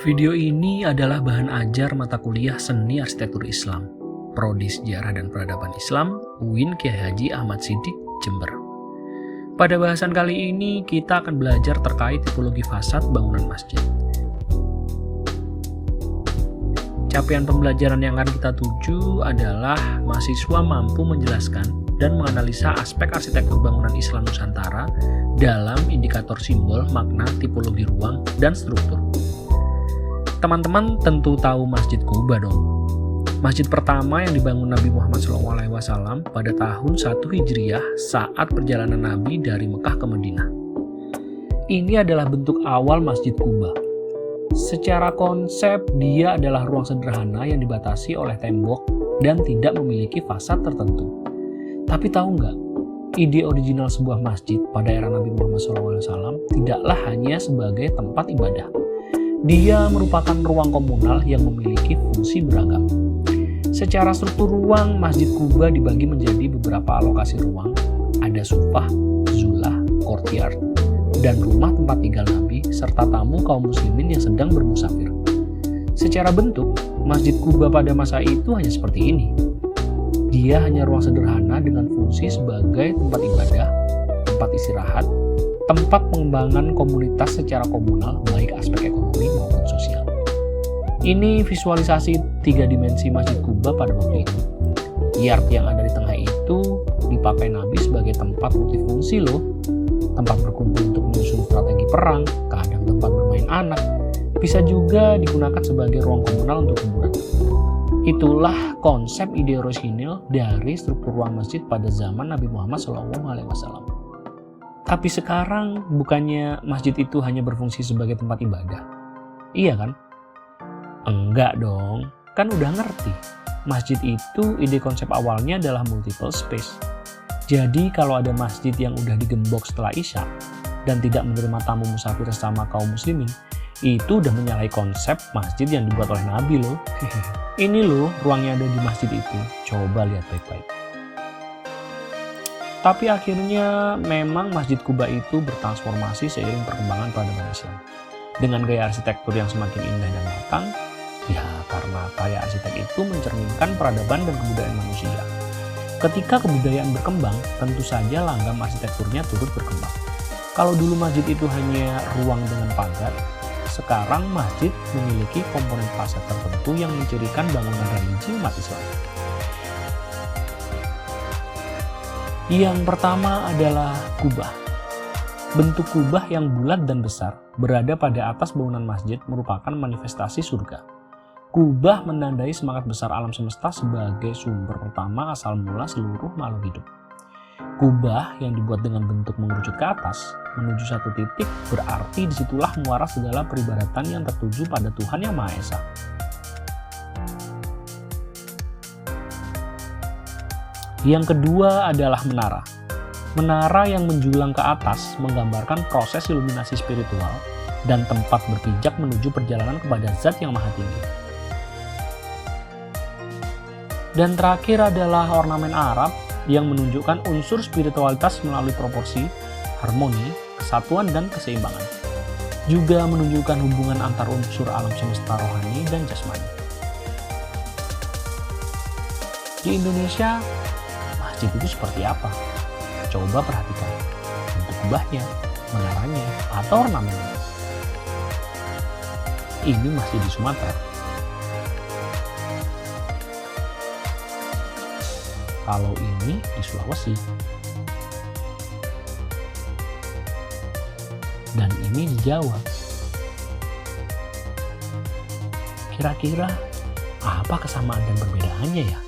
Video ini adalah bahan ajar mata kuliah Seni Arsitektur Islam, Prodi Sejarah dan Peradaban Islam, UIN Kiai Haji Ahmad Siddiq, Jember. Pada bahasan kali ini kita akan belajar terkait tipologi fasad bangunan masjid. Capaian pembelajaran yang akan kita tuju adalah mahasiswa mampu menjelaskan dan menganalisa aspek arsitektur bangunan Islam Nusantara dalam indikator simbol, makna, tipologi ruang, dan struktur. Teman-teman tentu tahu Masjid Kuba dong. Masjid pertama yang dibangun Nabi Muhammad SAW pada tahun 1 Hijriah saat perjalanan Nabi dari Mekah ke Madinah. Ini adalah bentuk awal Masjid Kuba. Secara konsep, dia adalah ruang sederhana yang dibatasi oleh tembok dan tidak memiliki fasad tertentu. Tapi tahu nggak, ide original sebuah masjid pada era Nabi Muhammad SAW tidaklah hanya sebagai tempat ibadah. Dia merupakan ruang komunal yang memiliki fungsi beragam. Secara struktur ruang, Masjid Kuba dibagi menjadi beberapa alokasi ruang. Ada sufah, zulah, courtyard, dan rumah tempat tinggal Nabi, serta tamu kaum muslimin yang sedang bermusafir. Secara bentuk, Masjid Kuba pada masa itu hanya seperti ini. Dia hanya ruang sederhana dengan fungsi sebagai tempat ibadah, tempat istirahat, tempat pengembangan komunitas secara komunal, baik aspek ekonomi maupun sosial. Ini visualisasi 3 dimensi Masjid Kuba pada waktu itu. Yard yang ada di tengah itu dipakai Nabi sebagai tempat multifungsi loh. Tempat berkumpul untuk menyusun strategi perang, kadang tempat bermain anak, bisa juga digunakan sebagai ruang komunal untuk hiburan. Itulah konsep ide orisinil dari struktur ruang masjid pada zaman Nabi Muhammad SAW. Tapi sekarang bukannya masjid itu hanya berfungsi sebagai tempat ibadah? Iya kan? Enggak dong, kan udah ngerti. Masjid itu ide konsep awalnya adalah multiple space. Jadi kalau ada masjid yang udah digembok setelah Isya dan tidak menerima tamu musafir sesama kaum muslimin, itu udah menyalahi konsep masjid yang dibuat oleh Nabi loh. Ini loh ruangnya ada di masjid itu, coba lihat baik-baik. Tapi akhirnya memang Masjid Kuba itu bertransformasi seiring perkembangan peradaban Islam. Dengan gaya arsitektur yang semakin indah dan matang, ya karena karya arsitek itu mencerminkan peradaban dan kebudayaan manusia. Ketika kebudayaan berkembang, tentu saja langgam arsitekturnya turut berkembang. Kalau dulu masjid itu hanya ruang dengan pagar, sekarang masjid memiliki komponen fasad tertentu yang mencirikan bangunan religi umat Islam. Yang pertama adalah kubah. Bentuk kubah yang bulat dan besar berada pada atas bangunan masjid merupakan manifestasi surga. Kubah menandai semangat besar alam semesta sebagai sumber pertama asal mula seluruh makhluk hidup. Kubah yang dibuat dengan bentuk mengerucut ke atas menuju satu titik berarti disitulah muara segala peribadatan yang tertuju pada Tuhan Yang Maha Esa. Yang kedua adalah menara. Menara yang menjulang ke atas menggambarkan proses iluminasi spiritual dan tempat berpijak menuju perjalanan kepada Zat yang Maha Tinggi. Dan terakhir adalah ornamen Arab yang menunjukkan unsur spiritualitas melalui proporsi, harmoni, kesatuan, dan keseimbangan. Juga menunjukkan hubungan antar unsur alam semesta rohani dan jasmani. Di Indonesia, masjid itu seperti apa? Coba perhatikan bentuk kubahnya, menaranya, atau ornamennya. Ini masjid di Sumatera. Kalau ini di Sulawesi. Dan ini di Jawa. Kira-kira apa kesamaan dan perbedaannya ya?